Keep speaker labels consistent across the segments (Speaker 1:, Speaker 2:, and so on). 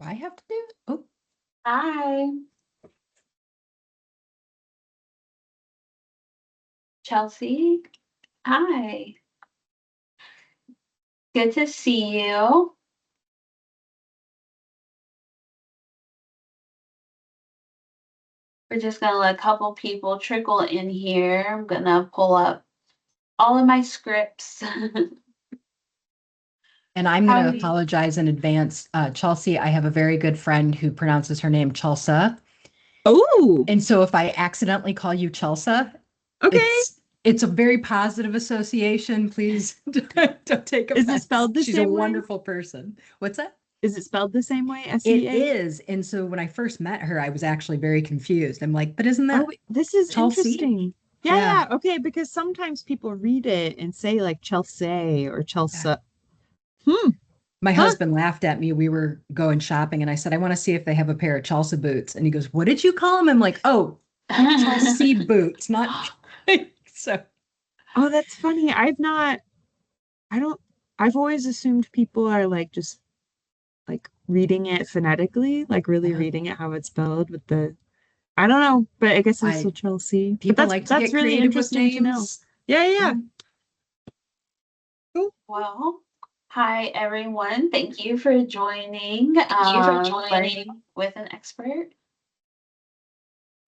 Speaker 1: I have to do it? Oh,
Speaker 2: Hi, Chelsea. Hi, good to see you. We're just gonna let a couple people trickle in here. I'm gonna pull up all of my scripts.
Speaker 1: and I'm
Speaker 2: How
Speaker 1: going
Speaker 2: are
Speaker 1: to
Speaker 2: you?
Speaker 1: apologize in advance. Chelsea, I have a very good friend who pronounces her name Chelsea.
Speaker 3: Oh,
Speaker 1: And so if I accidentally call you Chelsea,
Speaker 3: okay.
Speaker 1: it's a very positive association. Please don't take
Speaker 3: Is it
Speaker 1: offense.
Speaker 3: spelled the
Speaker 1: She's a
Speaker 3: same way?
Speaker 1: wonderful person. What's that?
Speaker 3: Is it spelled the same way?
Speaker 1: It
Speaker 3: SEA?
Speaker 1: is. And so when I first met her, I was actually very confused. I'm like, but isn't
Speaker 3: Oh,
Speaker 1: that
Speaker 3: this is
Speaker 1: Chelsea?
Speaker 3: interesting. Yeah,
Speaker 1: Yeah.
Speaker 3: yeah. Okay, because sometimes people read it and say like Chelsea or
Speaker 1: Yeah.
Speaker 3: Chelsea. Hmm.
Speaker 1: My
Speaker 3: Huh.
Speaker 1: husband laughed at me. We were going shopping and I said, I want to see if they have a pair of Chelsea boots. And he goes, what did you call them? I'm like, oh, Chelsea boots, not so.
Speaker 3: Oh, that's funny. I don't, I've always assumed people are like just like reading it phonetically, like really
Speaker 1: uh,
Speaker 3: reading it how it's spelled with the, I don't know, but I guess it's
Speaker 1: I
Speaker 3: still Chelsea. But
Speaker 1: People like to
Speaker 3: that's
Speaker 1: get
Speaker 3: really
Speaker 1: creative with
Speaker 3: interesting to know.
Speaker 1: names.
Speaker 3: Yeah, yeah.
Speaker 1: Yeah.
Speaker 3: Cool.
Speaker 2: Well, hi everyone. Thank you for joining. Learning with an expert.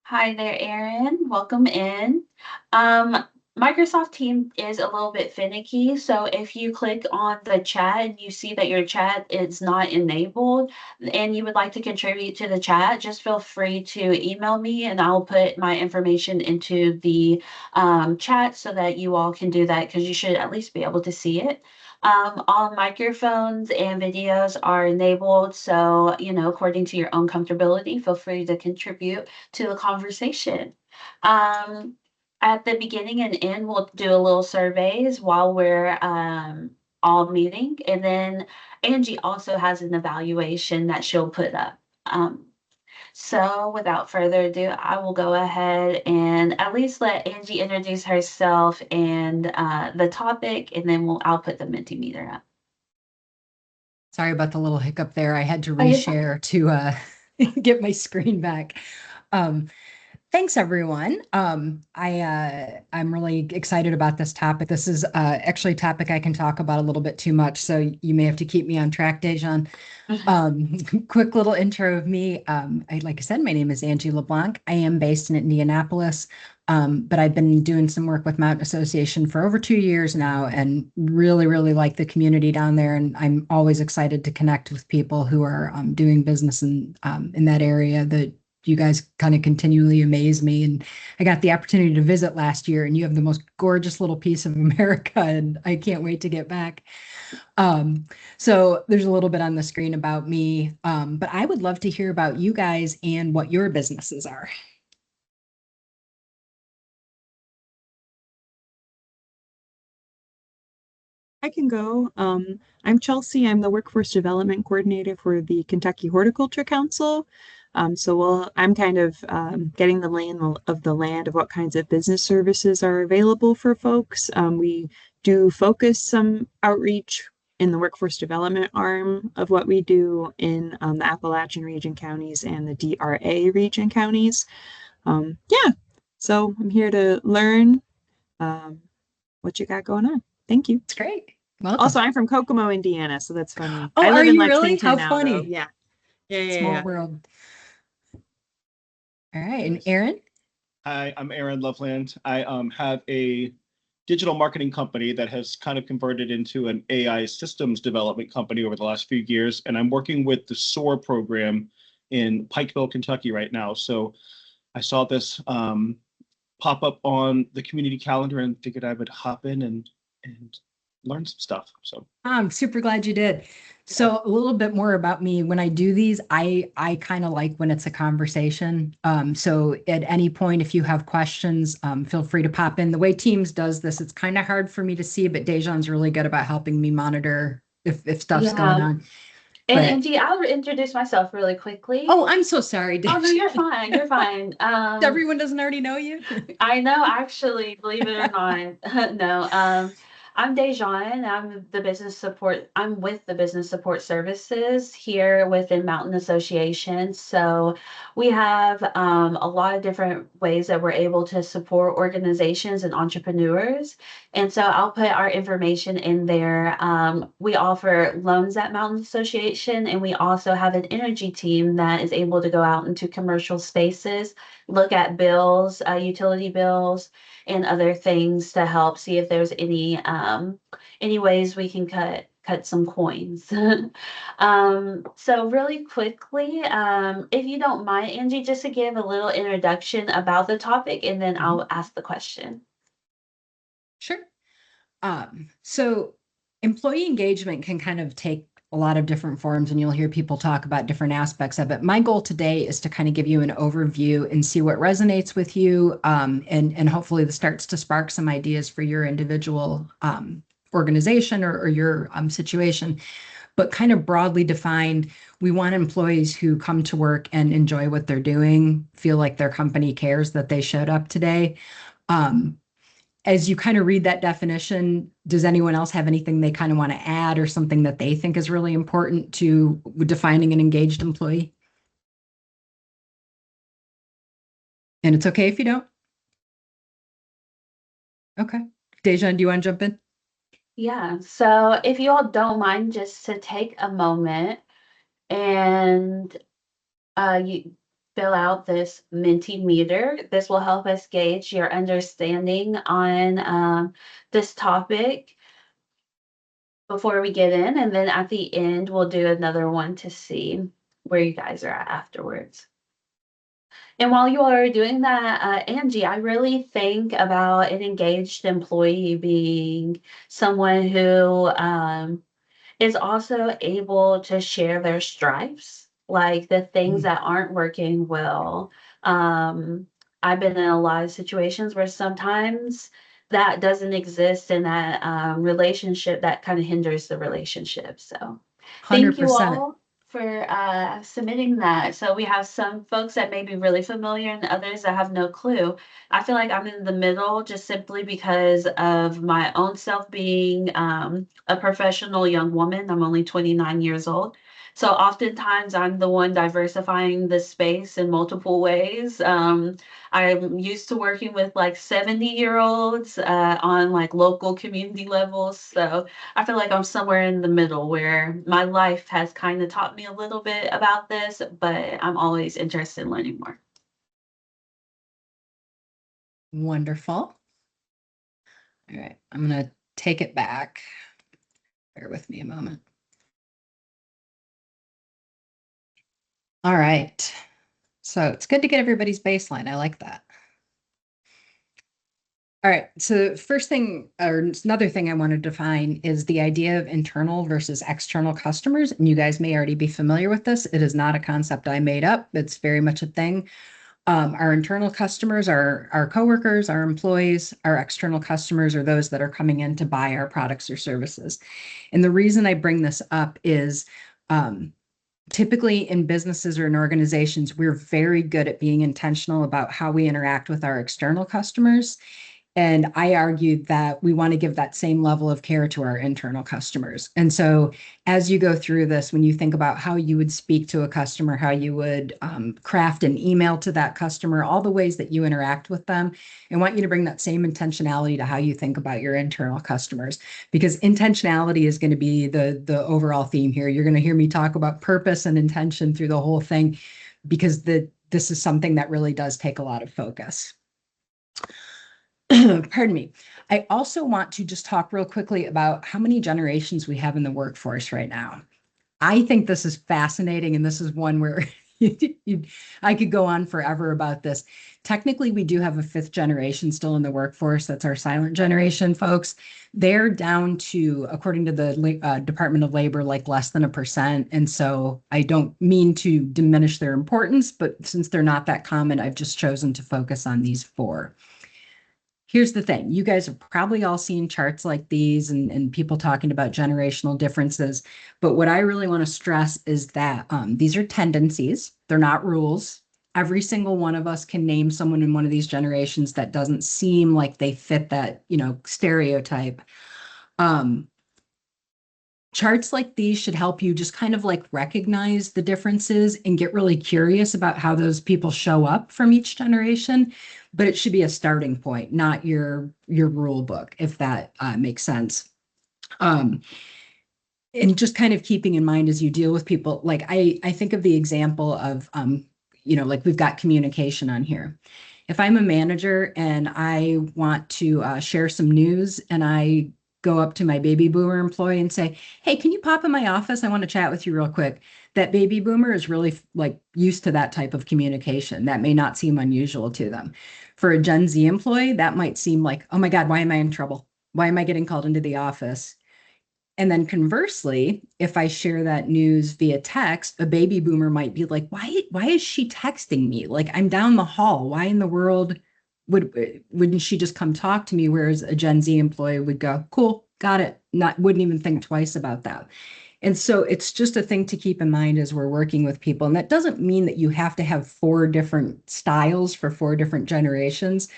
Speaker 2: Hi there, Erin. Welcome in. Um, Microsoft Teams is a little bit finicky, so if you click on the chat and you see that your chat is not enabled and you would like to contribute to the chat, just feel free to email me and I'll put my information into the chat so that you all can do that because you should at least be able to see it. All microphones and videos are enabled, so according to your own comfortability, feel free to contribute to the conversation. Um, at the beginning and end, we'll do a little surveys while we're all meeting. And then Angie also has an evaluation that she'll put up. So without further ado, I will go ahead and at least let Angie introduce herself and the topic, and then I'll put the Mentimeter up.
Speaker 1: Sorry about the little hiccup there. I had to
Speaker 2: Oh, you're fine.
Speaker 1: reshare to get my screen back. Um, Thanks, everyone. I'm really excited about this topic. This is actually a topic I can talk about a little bit too much, so you may have to keep me on track, Dejan. Quick little intro of me. Like I said, my name is Angie LeBlanc. I am based in Indianapolis, but I've been doing some work with Mountain Association for over 2 years now and really, really like the community down there. And I'm always excited to connect with people who are doing business in that area. That you guys kind of continually amaze me. And I got the opportunity to visit last year, and you have the most gorgeous little piece of America, and I can't wait to get back. Um, so there's a little bit on the screen about me, but I would love to hear about you guys and what your businesses are.
Speaker 3: I can go. I'm Chelsea. I'm the Workforce Development Coordinator for the Kentucky Horticulture Council. I'm kind of getting the lay of the land of what kinds of business services are available for folks. We do focus some outreach in the workforce development arm of what we do in the Appalachian region counties and the DRA region counties. Yeah, so I'm here to learn um, what you got going on. Thank you.
Speaker 1: It's great.
Speaker 3: Also,
Speaker 1: Welcome.
Speaker 3: I'm from Kokomo, Indiana, so that's funny.
Speaker 1: Oh,
Speaker 3: I
Speaker 1: are
Speaker 3: live in
Speaker 1: you really?
Speaker 3: Lexington
Speaker 1: How
Speaker 3: now, though.
Speaker 1: funny.
Speaker 3: Yeah. Yeah, yeah,
Speaker 1: Small
Speaker 3: yeah.
Speaker 1: world. All right. And
Speaker 4: Nice.
Speaker 1: Aaron?
Speaker 4: Hi, I'm Aaron Loveland. I have a digital marketing company that has kind of converted into an AI systems development company over the last few years, and I'm working with the SOAR program in Pikeville, Kentucky right now. So I saw this pop up on the community calendar and figured I would hop in and learn some stuff. So
Speaker 1: I'm super glad you did.
Speaker 4: yeah.
Speaker 1: So a little bit more about me. When I do these, I kind of like when it's a conversation. So at any point, if you have questions, feel free to pop in. The way Teams does this, it's kind of hard for me to see, but Dejan's really good about helping me monitor if stuff's going
Speaker 2: Yeah.
Speaker 1: on.
Speaker 2: And
Speaker 1: But
Speaker 2: Angie, I'll introduce myself really quickly.
Speaker 1: oh, I'm so sorry,
Speaker 2: Oh no,
Speaker 1: Dejan.
Speaker 2: you're fine. You're fine.
Speaker 1: Everyone doesn't already know you.
Speaker 2: I know actually, believe it or not. No. I'm Dejan. I'm with the business support services here within Mountain Association. So we have a lot of different ways that we're able to support organizations and entrepreneurs. And so I'll put our information in there. We offer loans at Mountain Association, and we also have an energy team that is able to go out into commercial spaces, look at bills, utility bills, and other things to help see if there's any ways we can cut some coins. So really quickly, if you don't mind, Angie, just to give a little introduction about the topic, and then I'll ask the question.
Speaker 1: Sure. So employee engagement can kind of take a lot of different forms, and you'll hear people talk about different aspects of it. My goal today is to kind of give you an overview and see what resonates with you, and hopefully this starts to spark some ideas for your individual organization or your situation. But kind of broadly defined, we want employees who come to work and enjoy what they're doing, feel like their company cares that they showed up today. As you kind of read that definition, does anyone else have anything they kind of want to add or something that they think is really important to defining an engaged employee? And it's okay if you don't. Okay. Dejan, do you want to jump in?
Speaker 2: Yeah, so if you all don't mind, just to take a moment and you fill out this Mentimeter. This will help us gauge your understanding on this topic before we get in, and then at the end, we'll do another one to see where you guys are at afterwards. And while you are doing that, Angie, I really think about an engaged employee being someone who is also able to share their stripes, like the things that aren't working well. I've been in a lot of situations where sometimes that doesn't exist in that relationship that kind of hinders the relationship. So thank you
Speaker 1: 100%.
Speaker 2: all for submitting that. So we have some folks that may be really familiar and others that have no clue. I feel like I'm in the middle just simply because of my own self being a professional young woman. I'm only 29 years old. So oftentimes I'm the one diversifying the space in multiple ways. I'm used to working with like 70-year-olds on like local community levels. So I feel like I'm somewhere in the middle where my life has kind of taught me a little bit about this, but I'm always interested in learning more.
Speaker 1: Wonderful. All right, I'm going to take it back. Bear with me a moment. All right. So it's good to get everybody's baseline. I like that. All right. So first thing, or another thing I want to define is the idea of internal versus external customers. And you guys may already be familiar with this. It is not a concept I made up. It's very much a thing. Our internal customers are our coworkers, our employees. Our external customers are those that are coming in to buy our products or services. And the reason I bring this up is typically in businesses or in organizations, we're very good at being intentional about how we interact with our external customers. And I argued that we want to give that same level of care to our internal customers. And so as you go through this, when you think about how you would speak to a customer, how you would craft an email to that customer, all the ways that you interact with them, I want you to bring that same intentionality to how you think about your internal customers, because intentionality is going to be the overall theme here. You're going to hear me talk about purpose and intention through the whole thing, because this is something that really does take a lot of focus. Pardon me. I also want to just talk real quickly about how many generations we have in the workforce right now. I think this is fascinating, and this is one where I could go on forever about this. Technically, we do have a fifth generation still in the workforce. That's our silent generation folks. They're down to, according to the Department of Labor, like less than 1%. And so I don't mean to diminish their importance, but since they're not that common, I've just chosen to focus on these four. Here's the thing. You guys have probably all seen charts like these and people talking about generational differences. But what I really want to stress is that these are tendencies. They're not rules. Every single one of us can name someone in one of these generations that doesn't seem like they fit that, stereotype. Charts like these should help you just kind of like recognize the differences and get really curious about how those people show up from each generation. But it should be a starting point, not your rule book, if that makes sense. Um, and just kind of keeping in mind as you deal with people, like I think of the example of, like we've got communication on here. If I'm a manager and I want to share some news and I go up to my baby boomer employee and say, hey, can you pop in my office? I want to chat with you real quick. That baby boomer is really like used to that type of communication. That may not seem unusual to them. For a Gen Z employee, that might seem like, oh my God, why am I in trouble? Why am I getting called into the office? And then conversely, if I share that news via text, a baby boomer might be like, why is she texting me? Like I'm down the hall. Why in the world wouldn't she just come talk to me? Whereas a Gen Z employee would go, cool, got it. Wouldn't even think twice about that. And so it's just a thing to keep in mind as we're working with people. And that doesn't mean that you have to have 4 different styles for 4 different generations,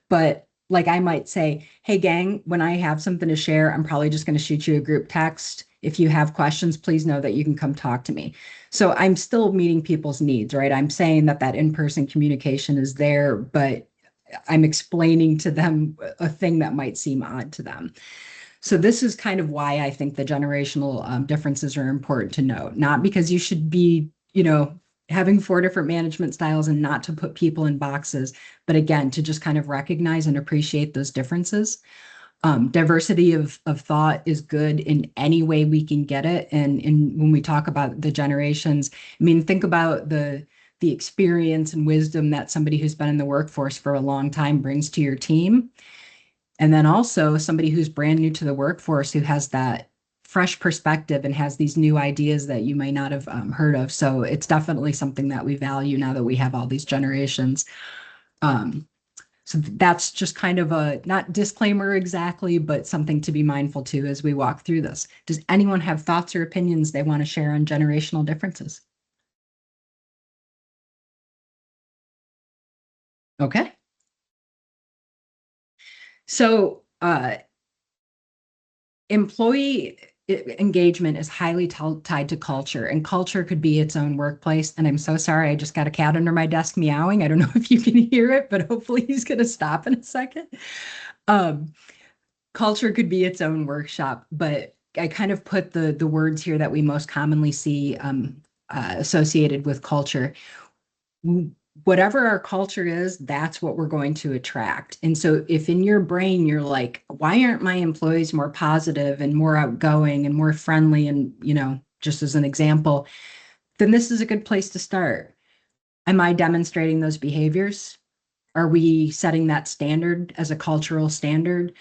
Speaker 1: but like I might say, hey, gang, when I have something to share, I'm probably just going to shoot you a group text. If you have questions, please know that you can come talk to me. So I'm still meeting people's needs, right? I'm saying that in-person communication is there, but I'm explaining to them a thing that might seem odd to them. So this is kind of why I think the generational differences are important to note, not because you should be, having 4 different management styles and not to put people in boxes, but again, to just kind of recognize and appreciate those differences. Diversity of thought is good in any way we can get it. And when we talk about the generations, I mean, think about the experience and wisdom that somebody who's been in the workforce for a long time brings to your team. And then also somebody who's brand new to the workforce who has that fresh perspective and has these new ideas that you may not have heard of. So it's definitely something that we value now that we have all these generations. So that's just kind of a, not disclaimer exactly, but something to be mindful to as we walk through this. Does anyone have thoughts or opinions they want to share on generational differences? Okay. So employee engagement is highly tied to culture, and culture could be its own workplace. And I'm so sorry, I just got a cat under my desk meowing. I don't know if you can hear it, but hopefully he's going to stop in a second. Culture could be its own workshop, but I kind of put the words here that we most commonly see associated with culture. Whatever our culture is, that's what we're going to attract. And so if in your brain you're like, why aren't my employees more positive and more outgoing and more friendly, and just as an example, then this is a good place to start. Am I demonstrating those behaviors? Are we setting that standard as a cultural standard?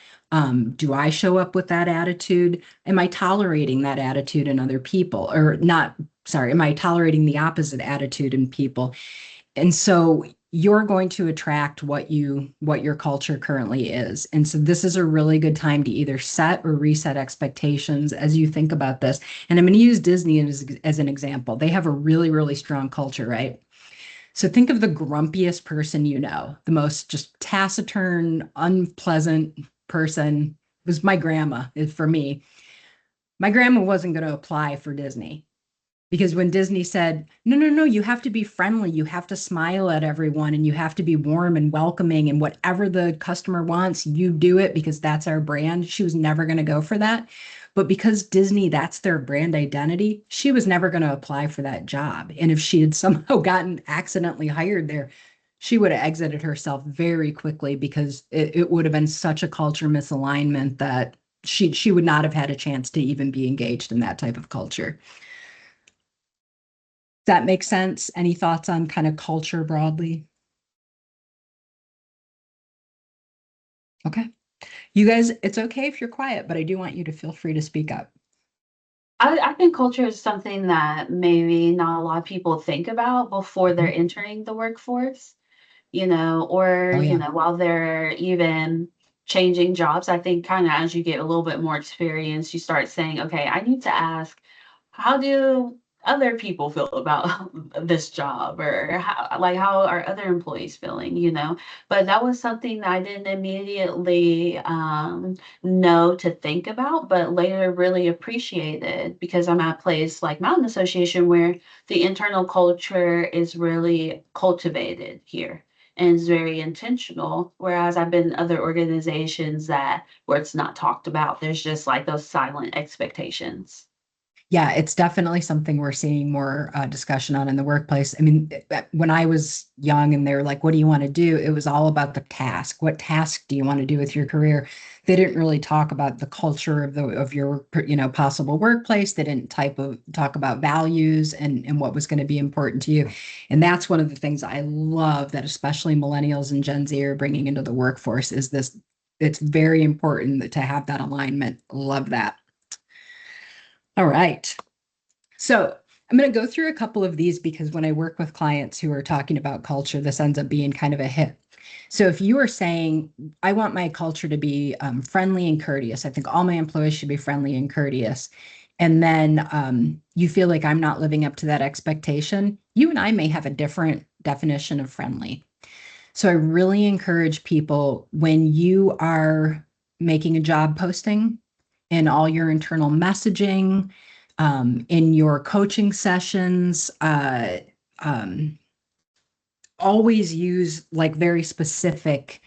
Speaker 1: Do I show up with that attitude? Am I tolerating that attitude in other people? Or not, sorry, am I tolerating the opposite attitude in people? And so you're going to attract what your culture currently is. And so this is a really good time to either set or reset expectations as you think about this. And I'm going to use Disney as an example. They have a really, really strong culture, right? So think of the grumpiest person the most just taciturn, unpleasant person. It was my grandma, for me. My grandma wasn't going to apply for Disney. Because when Disney said, no, you have to be friendly, you have to smile at everyone, and you have to be warm and welcoming, and whatever the customer wants, you do it because that's our brand. She was never going to go for that. But because Disney, that's their brand identity, she was never going to apply for that job. And if she had somehow gotten accidentally hired there, she would have exited herself very quickly because it would have been such a culture misalignment that she would not have had a chance to even be engaged in that type of culture. That makes sense? Any thoughts on kind of culture broadly? Okay. You guys, it's okay if you're quiet, but I do want you to feel free to speak up.
Speaker 2: I think culture is something that maybe not a lot of people think about before they're entering the workforce, or,
Speaker 1: Oh, yeah.
Speaker 2: while they're even changing jobs. I think kind of as you get a little bit more experience, you start saying, okay, I need to ask, how do other people feel about this job, or how are other employees feeling, you know? But that was something that I didn't immediately know to think about, but later really appreciated, because I'm at a place like Mountain Association where the internal culture is really cultivated here and is very intentional. Whereas I've been in other organizations that where it's not talked about, there's just like those silent expectations.
Speaker 1: Yeah, it's definitely something we're seeing more discussion on in the workplace. I mean, when I was young and they were like, what do you want to do? It was all about the task. What task do you want to do with your career? They didn't really talk about the culture of your, possible workplace. They didn't talk about values and what was going to be important to you. And that's one of the things I love that especially millennials and Gen Z are bringing into the workforce is this. It's very important to have that alignment. Love that. All right. So I'm going to go through a couple of these because when I work with clients who are talking about culture, this ends up being kind of a hit. So if you are saying, I want my culture to be friendly and courteous, I think all my employees should be friendly and courteous. And then you feel like I'm not living up to that expectation, you and I may have a different definition of friendly. So I really encourage people when you are making a job posting in all your internal messaging, in your coaching sessions, um, always use like very specific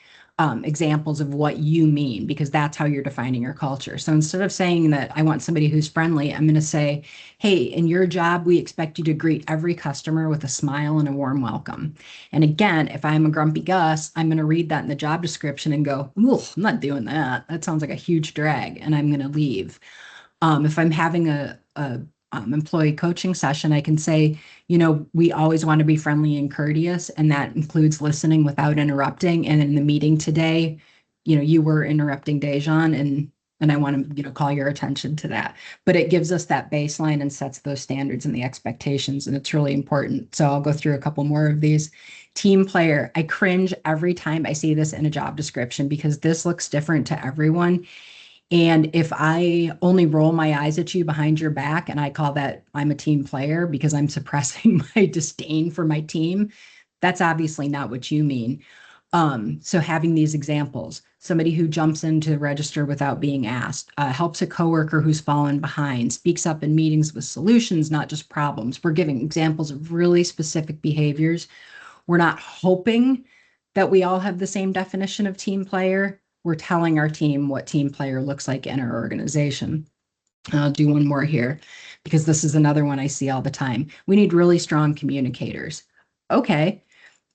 Speaker 1: examples of what you mean, because that's how you're defining your culture. So instead of saying that I want somebody who's friendly, I'm going to say, hey, in your job, we expect you to greet every customer with a smile and a warm welcome. And again, if I'm a grumpy Gus, I'm going to read that in the job description and go, ooh, I'm not doing that. That sounds like a huge drag. And I'm going to leave. If I'm having a employee coaching session, I can say, we always want to be friendly and courteous, and that includes listening without interrupting. And in the meeting today, you were interrupting Dejan, and I want to, call your attention to that. But it gives us that baseline and sets those standards and the expectations, and it's really important. So I'll go through a couple more of these. Team player. I cringe every time I see this in a job description because this looks different to everyone. And if I only roll my eyes at you behind your back, and I call that I'm a team player because I'm suppressing my disdain for my team, that's obviously not what you mean. So having these examples, somebody who jumps in to register without being asked, helps a coworker who's fallen behind, speaks up in meetings with solutions, not just problems. We're giving examples of really specific behaviors. We're not hoping that we all have the same definition of team player. We're telling our team what team player looks like in our organization. I'll do one more here because this is another one I see all the time. We need really strong communicators. Okay.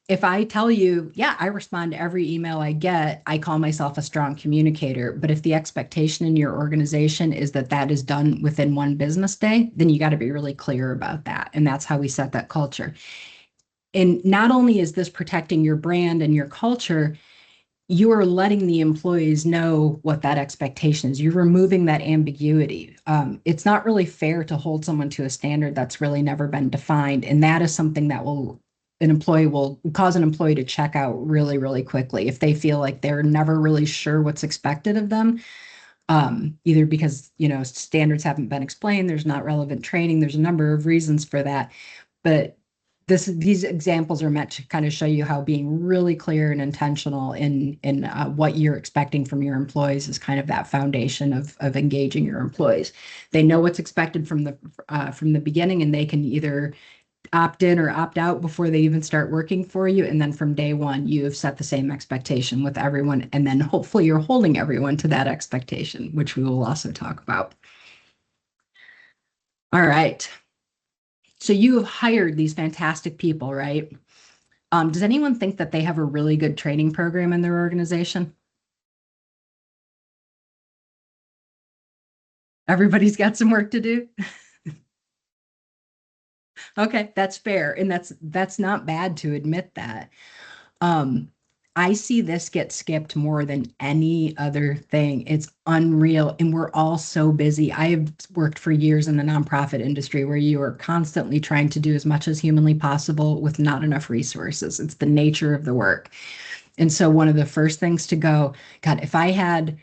Speaker 1: If I tell you, yeah, I respond to every email I get, I call myself a strong communicator. But if the expectation in your organization is that that is done within one business day, then you got to be really clear about that. And that's how we set that culture. And not only is this protecting your brand and your culture, you are letting the employees know what that expectation is. You're removing that ambiguity. It's not really fair to hold someone to a standard that's really never been defined. And that is something that will cause an employee to check out really, really quickly if they feel like they're never really sure what's expected of them. Either because, standards haven't been explained, there's not relevant training, there's a number of reasons for that. But these examples are meant to kind of show you how being really clear and intentional in what you're expecting from your employees is kind of that foundation of engaging your employees. They know what's expected from the beginning, and they can either opt in or opt out before they even start working for you. And then from day one, you have set the same expectation with everyone. And then hopefully you're holding everyone to that expectation, which we will also talk about. All right. So you have hired these fantastic people, right? Does anyone think that they have a really good training program in their organization? Everybody's got some work to do. Okay, that's fair. And that's not bad to admit that. I see this get skipped more than any other thing. It's unreal. And we're all so busy. I have worked for years in the nonprofit industry where you are constantly trying to do as much as humanly possible with not enough resources. It's the nature of the work. And so one of the first things to go, God, if I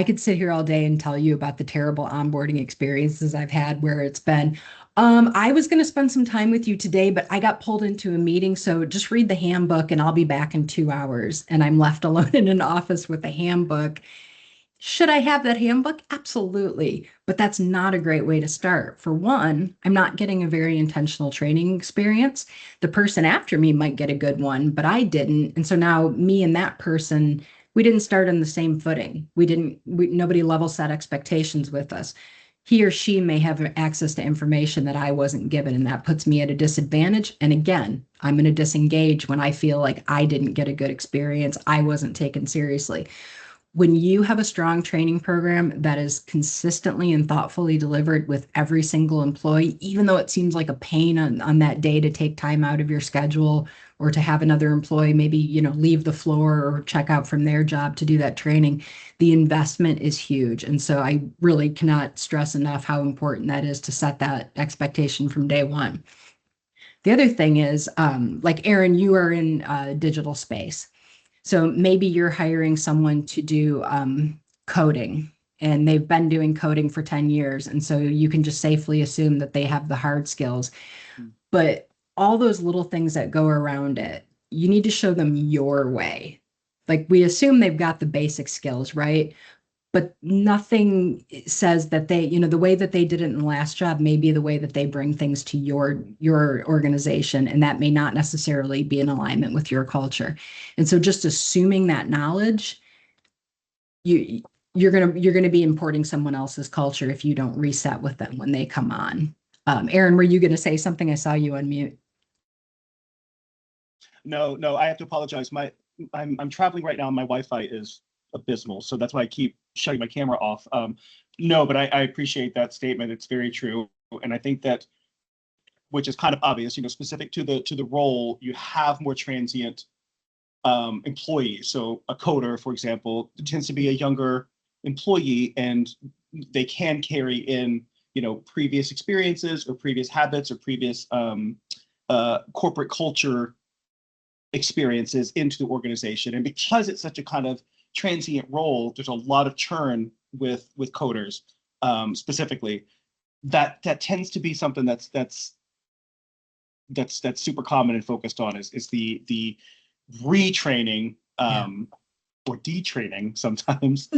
Speaker 1: could sit here all day and tell you about the terrible onboarding experiences I've had where it's been, I was going to spend some time with you today, but I got pulled into a meeting. So just read the handbook and I'll be back in 2 hours. And I'm left alone in an office with a handbook. Should I have that handbook? Absolutely. But that's not a great way to start. For one, I'm not getting a very intentional training experience. The person after me might get a good one, but I didn't. And so now me and that person, we didn't start on the same footing. Nobody level set expectations with us. He or she may have access to information that I wasn't given, and that puts me at a disadvantage. And again, I'm going to disengage when I feel like I didn't get a good experience. I wasn't taken seriously. When you have a strong training program that is consistently and thoughtfully delivered with every single employee, even though it seems like a pain on that day to take time out of your schedule or to have another employee maybe, leave the floor or check out from their job to do that training, the investment is huge. And so I really cannot stress enough how important that is to set that expectation from day one. The other thing is, like Erin, you are in digital space. So maybe you're hiring someone to do coding and they've been doing coding for 10 years. And so you can just safely assume that they have the hard skills. But all those little things that go around it, you need to show them your way. Like we assume they've got the basic skills, right? But nothing says that they, the way that they did it in the last job may be the way that they bring things to your organization, and that may not necessarily be in alignment with your culture. And so just assuming that knowledge, you're gonna be importing someone else's culture if you don't reset with them when they come on. Erin, were you gonna say something? I saw you unmute.
Speaker 4: No, I have to apologize. I'm traveling right now and my Wi-Fi is abysmal, so that's why I keep shutting my camera off. No, but I appreciate that statement. It's very true, and I think that, which is kind of obvious, specific to the role, you have more transient employees. So a coder, for example, tends to be a younger employee, and they can carry in previous experiences or previous habits or previous corporate culture experiences into the organization. And because it's such a kind of transient role, there's a lot of churn with coders, specifically. That tends to be something that's super common and focused on is the retraining or detraining sometimes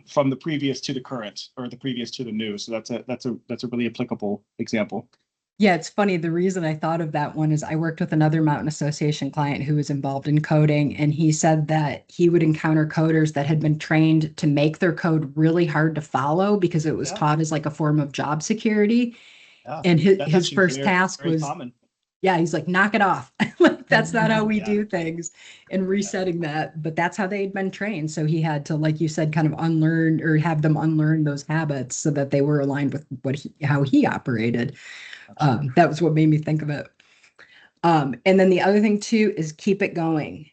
Speaker 4: from the previous to the current or the previous to the new. So that's a really applicable example.
Speaker 1: Yeah, it's funny. The reason I thought of that one is I worked with another Mountain Association client who was involved in coding, and he said that he would encounter coders that had been trained to make their code really hard to follow because it was taught as like a form of job security.
Speaker 4: Yeah,
Speaker 1: and his first task was
Speaker 4: common.
Speaker 1: Yeah, he's like, knock it off. Like, that's not how we do things, and resetting that. But that's how they'd been trained. So he had to, like you said, kind of unlearn or have them unlearn those habits so that they were aligned with how he operated. That was what made me think of it. And then the other thing too is keep it going.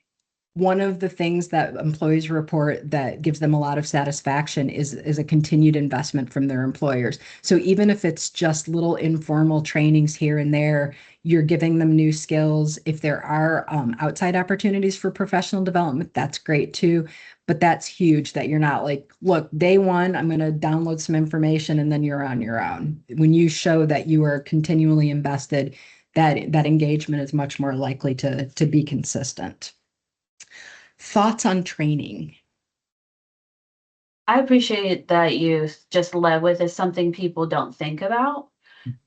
Speaker 1: One of the things that employees report that gives them a lot of satisfaction is a continued investment from their employers. So even if it's just little informal trainings here and there, you're giving them new skills. If there are outside opportunities for professional development, that's great too. But that's huge that you're not like, look, day one, I'm going to download some information and then you're on your own. When you show that you are continually invested, that engagement is much more likely to be consistent. Thoughts on training?
Speaker 2: I appreciate that you just led with is something people don't think about.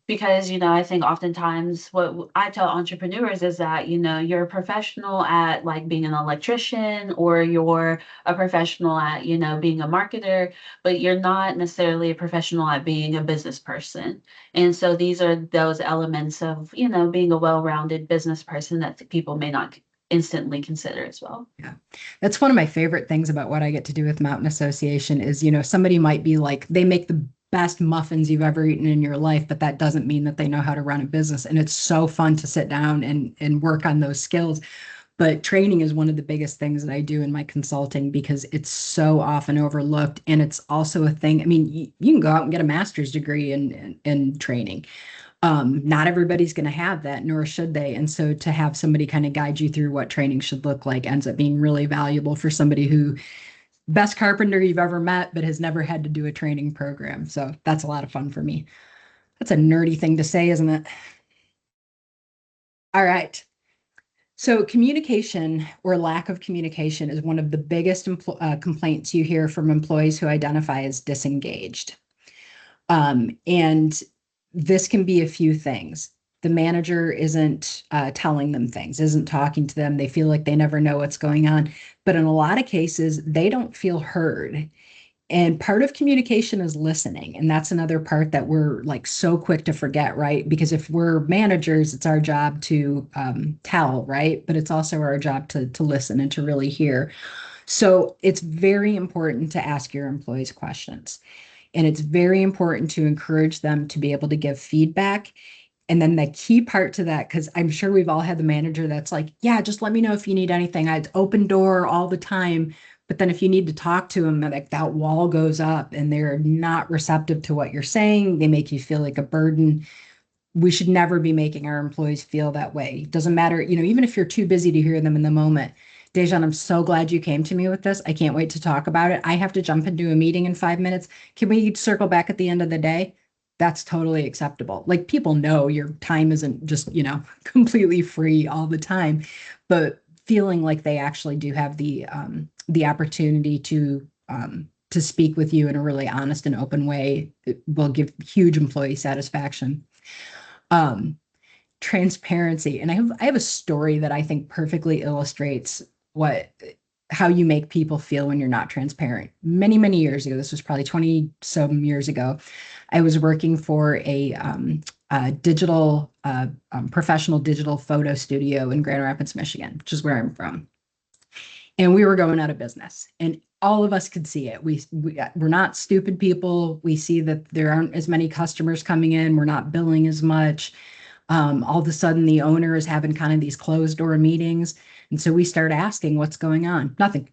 Speaker 2: Because, I think oftentimes what I tell entrepreneurs is that, you're a professional at like being an electrician, or you're a professional at, being a marketer, but you're not necessarily a professional at being a business person. And so these are those elements of, being a well-rounded business person that people may not instantly consider as well.
Speaker 1: Yeah, that's one of my favorite things about what I get to do with Mountain Association is, somebody might be like, they make the best muffins you've ever eaten in your life, but that doesn't mean that they know how to run a business. And it's so fun to sit down and work on those skills. But training is one of the biggest things that I do in my consulting because it's so often overlooked. And it's also a thing. I mean, you can go out and get a master's degree in training. Not everybody's going to have that, nor should they. And so to have somebody kind of guide you through what training should look like ends up being really valuable for somebody who best carpenter you've ever met, but has never had to do a training program. So that's a lot of fun for me. That's a nerdy thing to say, isn't it? All right. So communication or lack of communication is one of the biggest complaints you hear from employees who identify as disengaged. And this can be a few things. The manager isn't telling them things, isn't talking to them. They feel like they never know what's going on. But in a lot of cases, they don't feel heard. And part of communication is listening. And that's another part that we're like so quick to forget, right? Because if we're managers, it's our job to tell, right? But it's also our job to listen and to really hear. So it's very important to ask your employees questions. And it's very important to encourage them to be able to give feedback. And then the key part to that, because I'm sure we've all had the manager that's like, yeah, just let me know if you need anything. I'd open door all the time. But then if you need to talk to them, like that wall goes up and they're not receptive to what you're saying. They make you feel like a burden. We should never be making our employees feel that way. Doesn't matter, even if you're too busy to hear them in the moment. Dejan, I'm so glad you came to me with this. I can't wait to talk about it. I have to jump into a meeting in 5 minutes. Can we circle back at the end of the day? That's totally acceptable. Like people know your time isn't just, completely free all the time, but feeling like they actually do have the opportunity to speak with you in a really honest and open way, it will give huge employee satisfaction. Transparency. And I have a story that I think perfectly illustrates how you make people feel when you're not transparent. Many, many years ago, this was probably 20 some years ago, I was working for a digital professional digital photo studio in Grand Rapids, Michigan, which is where I'm from. And we were going out of business, and all of us could see it. We're not stupid people. We see that there aren't as many customers coming in. We're not billing as much. All of a sudden, the owner is having kind of these closed door meetings. And so we start asking, what's going on? Nothing.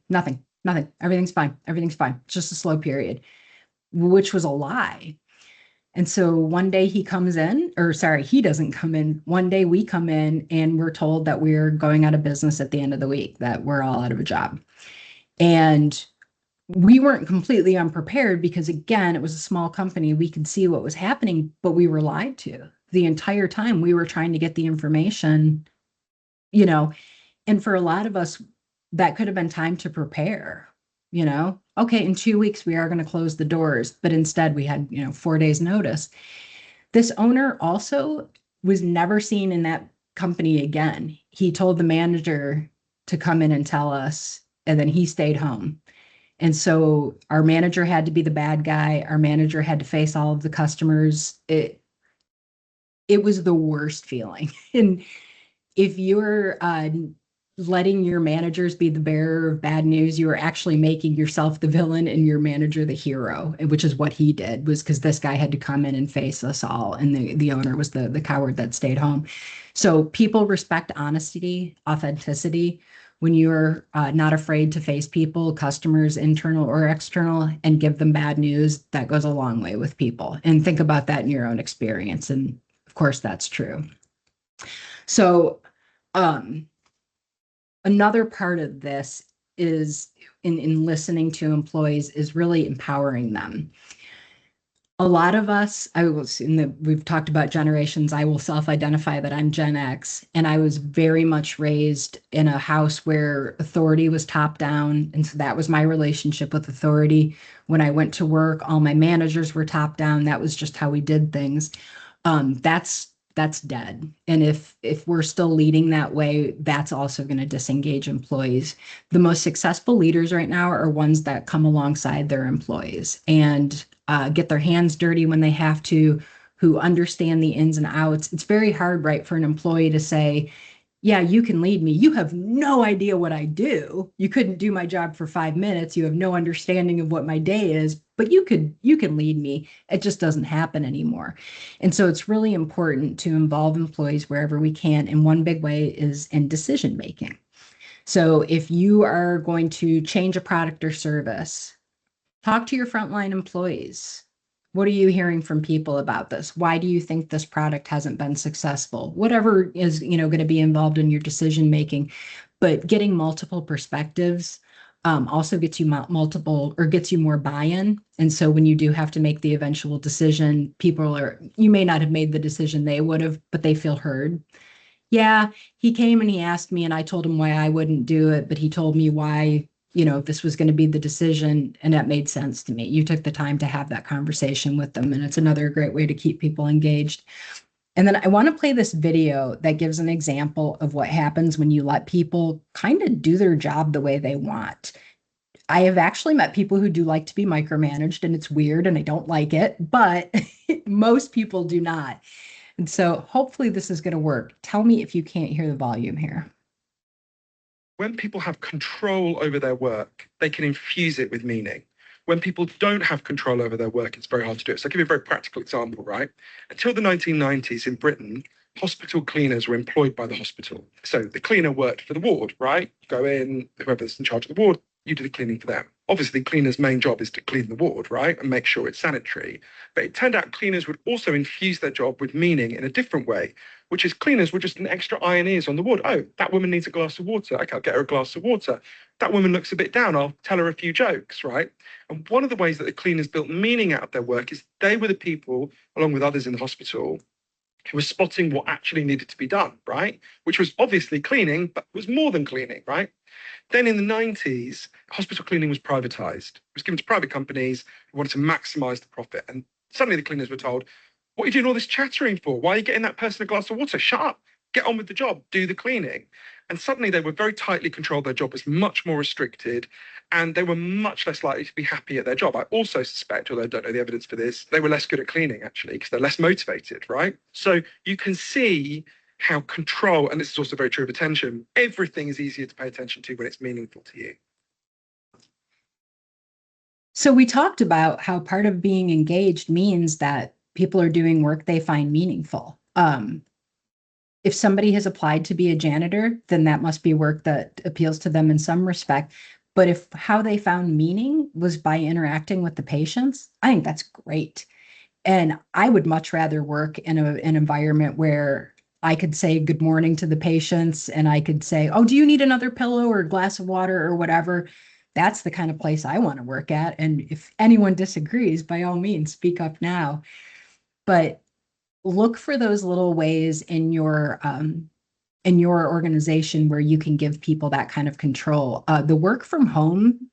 Speaker 1: Everything's fine. Everything's fine. It's just a slow period, which was a lie. And so one day he comes in, or sorry, he doesn't come in. One day we come in and we're told that we're going out of business at the end of the week, that we're all out of a job. And we weren't completely unprepared because, again, it was a small company. We could see what was happening, but we were lied to the entire time. We were trying to get the information, and for a lot of us, that could have been time to prepare, okay, in 2 weeks, we are going to close the doors. But instead we had, 4 days notice. This owner also was never seen in that company again. He told the manager to come in and tell us, and then he stayed home. And so our manager had to be the bad guy. Our manager had to face all of the customers. It was the worst feeling. And if you're letting your managers be the bearer of bad news, you are actually making yourself the villain and your manager the hero, which is what he did, was because this guy had to come in and face us all. And the owner was the coward that stayed home. So people respect honesty, authenticity. When you're not afraid to face people, customers, internal or external, and give them bad news, that goes a long way with people. And think about that in your own experience. And of course, that's true. So another part of this is in listening to employees is really empowering them. A lot of us, we've talked about generations. I will self-identify that I'm Gen X, and I was very much raised in a house where authority was top down. And so that was my relationship with authority. When I went to work, all my managers were top down. That was just how we did things. That's dead. And if we're still leading that way, that's also going to disengage employees. The most successful leaders right now are ones that come alongside their employees and get their hands dirty when they have to, who understand the ins and outs. It's very hard, right, for an employee to say, yeah, you can lead me. You have no idea what I do. You couldn't do my job for 5 minutes. You have no understanding of what my day is, but you can lead me. It just doesn't happen anymore. And so it's really important to involve employees wherever we can. And one big way is in decision making. So if you are going to change a product or service, talk to your frontline employees. What are you hearing from people about this? Why do you think this product hasn't been successful? Whatever is, going to be involved in your decision making, but getting multiple perspectives also gets you multiple or gets you more buy-in. And so when you do have to make the eventual decision, you may not have made the decision they would have, but they feel heard. Yeah, he came and he asked me and I told him why I wouldn't do it, but he told me why, this was going to be the decision, and that made sense to me. You took the time to have that conversation with them, and it's another great way to keep people engaged. And then I want to play this video that gives an example of what happens when you let people kind of do their job the way they want. I have actually met people who do like to be micromanaged, and it's weird and I don't like it, but most people do not. And so hopefully this is going to work. Tell me if you can't hear the volume here.
Speaker 5: When people have control over their work, they can infuse it with meaning. When people don't have control over their work, it's very hard to do it. So I'll give you a very practical example, right? Until the 1990s in Britain, hospital cleaners were employed by the hospital. So the cleaner worked for the ward, right? Go in, whoever's in charge of the ward, you do the cleaning for them. Obviously, cleaners' main job is to clean the ward, right? And make sure it's sanitary. But it turned out cleaners would also infuse their job with meaning in a different way, which is cleaners were just an extra eye and ears on the ward. Oh, that woman needs a glass of water. Okay, I'll get her a glass of water. That woman looks a bit down. I'll tell her a few jokes, right? And one of the ways that the cleaners built meaning out of their work is they were the people, along with others in the hospital, who were spotting what actually needed to be done, right? Which was obviously cleaning, but was more than cleaning, right? Then in the 90s, hospital cleaning was privatized. It was given to private companies who wanted to maximize the profit. And suddenly the cleaners were told, what are you doing all this chattering for? Why are you getting that person a glass of water? Shut up, get on with the job, do the cleaning. And suddenly they were very tightly controlled. Their job was much more restricted, and they were much less likely to be happy at their job. I also suspect, although I don't know the evidence for this, they were less good at cleaning actually, because they're less motivated, right? So you can see how control, and this is also very true of attention, everything is easier to pay attention to when it's meaningful to you.
Speaker 1: So we talked about how part of being engaged means that people are doing work they find meaningful. If somebody has applied to be a janitor, then that must be work that appeals to them in some respect. But if how they found meaning was by interacting with the patients, I think that's great. And I would much rather work in an environment where I could say good morning to the patients and I could say, oh, do you need another pillow or a glass of water or whatever? That's the kind of place I want to work at. And if anyone disagrees, by all means, speak up now. But look for those little ways in your organization where you can give people that kind of control. The work from home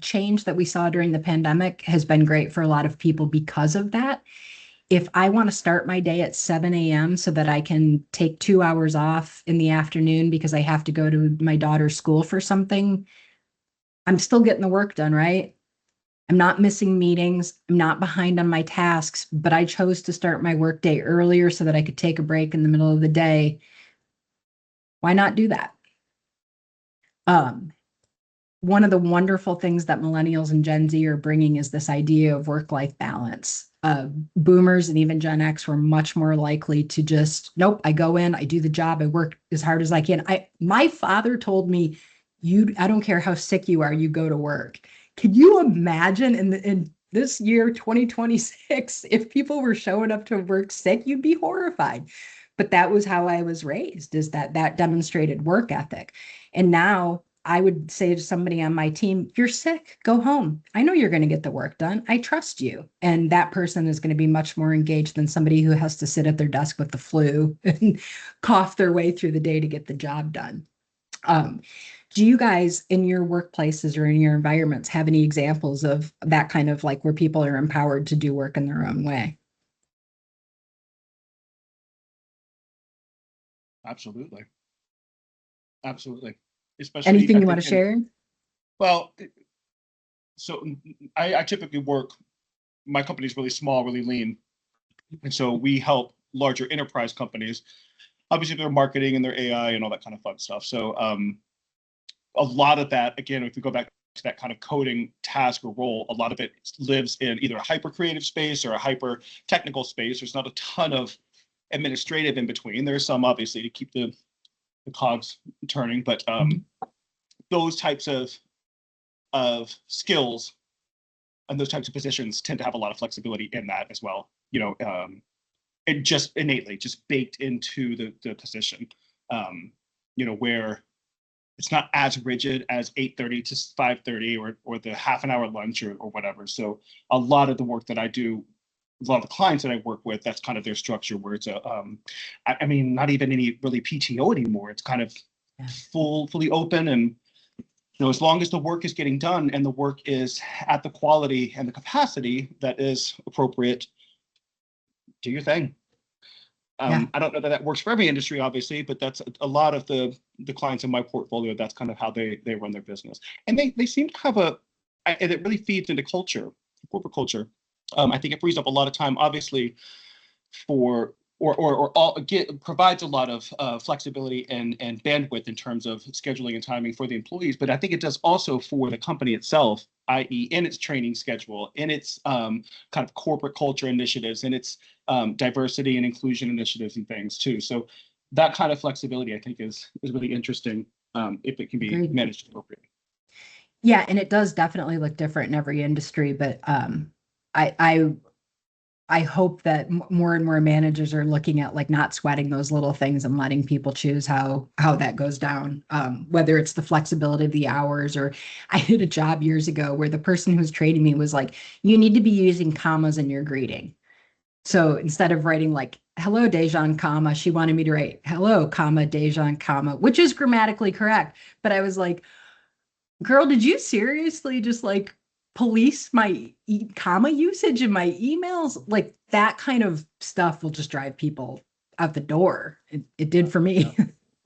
Speaker 1: change that we saw during the pandemic has been great for a lot of people because of that. If I want to start my day at 7 a.m. so that I can take 2 hours off in the afternoon because I have to go to my daughter's school for something, I'm still getting the work done, right? I'm not missing meetings. I'm not behind on my tasks, but I chose to start my workday earlier so that I could take a break in the middle of the day. Why not do that? One of the wonderful things that millennials and Gen Z are bringing is this idea of work-life balance. Boomers and even Gen X were much more likely to just, nope, I go in, I do the job, I work as hard as I can. My father told me, I don't care how sick you are, you go to work. Can you imagine in this year, 2026, if people were showing up to work sick, you'd be horrified. But that was how I was raised, is that demonstrated work ethic. And now I would say to somebody on my team, you're sick, go home. I know you're going to get the work done. I trust you. And that person is going to be much more engaged than somebody who has to sit at their desk with the flu and cough their way through the day to get the job done. Do you guys in your workplaces or in your environments have any examples of that kind of like where people are empowered to do work in their own way?
Speaker 4: Absolutely. Absolutely. Especially,
Speaker 1: anything you want to share?
Speaker 4: Well, so I typically work, my company is really small, really lean. And so we help larger enterprise companies, obviously their marketing and their AI and all that kind of fun stuff. So a lot of that, again, if we go back to that kind of coding task or role, a lot of it lives in either a hyper creative space or a hyper technical space. There's not a ton of administrative in between. There's some obviously to keep the cogs turning, but those types of skills and those types of positions tend to have a lot of flexibility in that as well. And just innately, just baked into the position. Where it's not as rigid as 8:30 to 5:30 or the half an hour lunch or whatever. So a lot of the work that I do, a lot of the clients that I work with, that's kind of their structure where it's I mean, not even any really PTO anymore. It's kind of fully open, and as long as the work is getting done and the work is at the quality and the capacity that is appropriate, do your thing. I don't know that works for every industry, obviously, but that's a lot of the clients in my portfolio. That's kind of how they run their business, and they seem to have and it really feeds into culture, corporate culture. I think it frees up a lot of time, obviously, for provides a lot of flexibility and bandwidth in terms of scheduling and timing for the employees. But I think it does also for the company itself, i.e., in its training schedule, in its kind of corporate culture initiatives, in its diversity and inclusion initiatives and things too. So that kind of flexibility, I think, is really interesting if it can be managed appropriately.
Speaker 1: Yeah, and it does definitely look different in every industry, but I hope that more and more managers are looking at like not sweating those little things and letting people choose how that goes down. Whether it's the flexibility of the hours, or I did a job years ago where the person who was training me was like, you need to be using commas in your greeting. So instead of writing like, hello, Dejan, comma, she wanted me to write, hello, comma, Dejan, comma, which is grammatically correct. But I was like, girl, did you seriously just like police my comma usage in my emails? Like that kind of stuff will just drive people out the door. It did for me.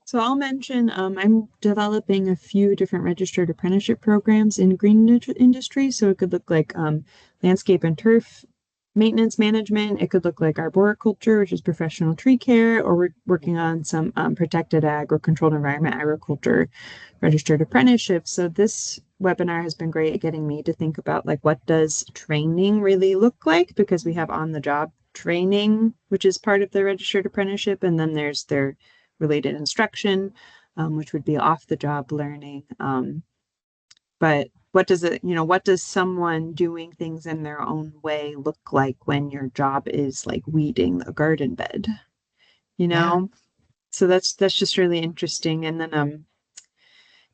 Speaker 3: So I'll mention I'm developing a few different registered apprenticeship programs in green industry. So it could look like landscape and turf maintenance management. It could look like arboriculture, which is professional tree care, or we're working on some protected ag or controlled environment agriculture registered apprenticeship. So this webinar has been great at getting me to think about like, what does training really look like? Because we have on the job training, which is part of the registered apprenticeship. And then there's their related instruction, which would be off the job learning. But what does someone doing things in their own way look like when your job is like weeding the garden bed? So that's just really interesting. And then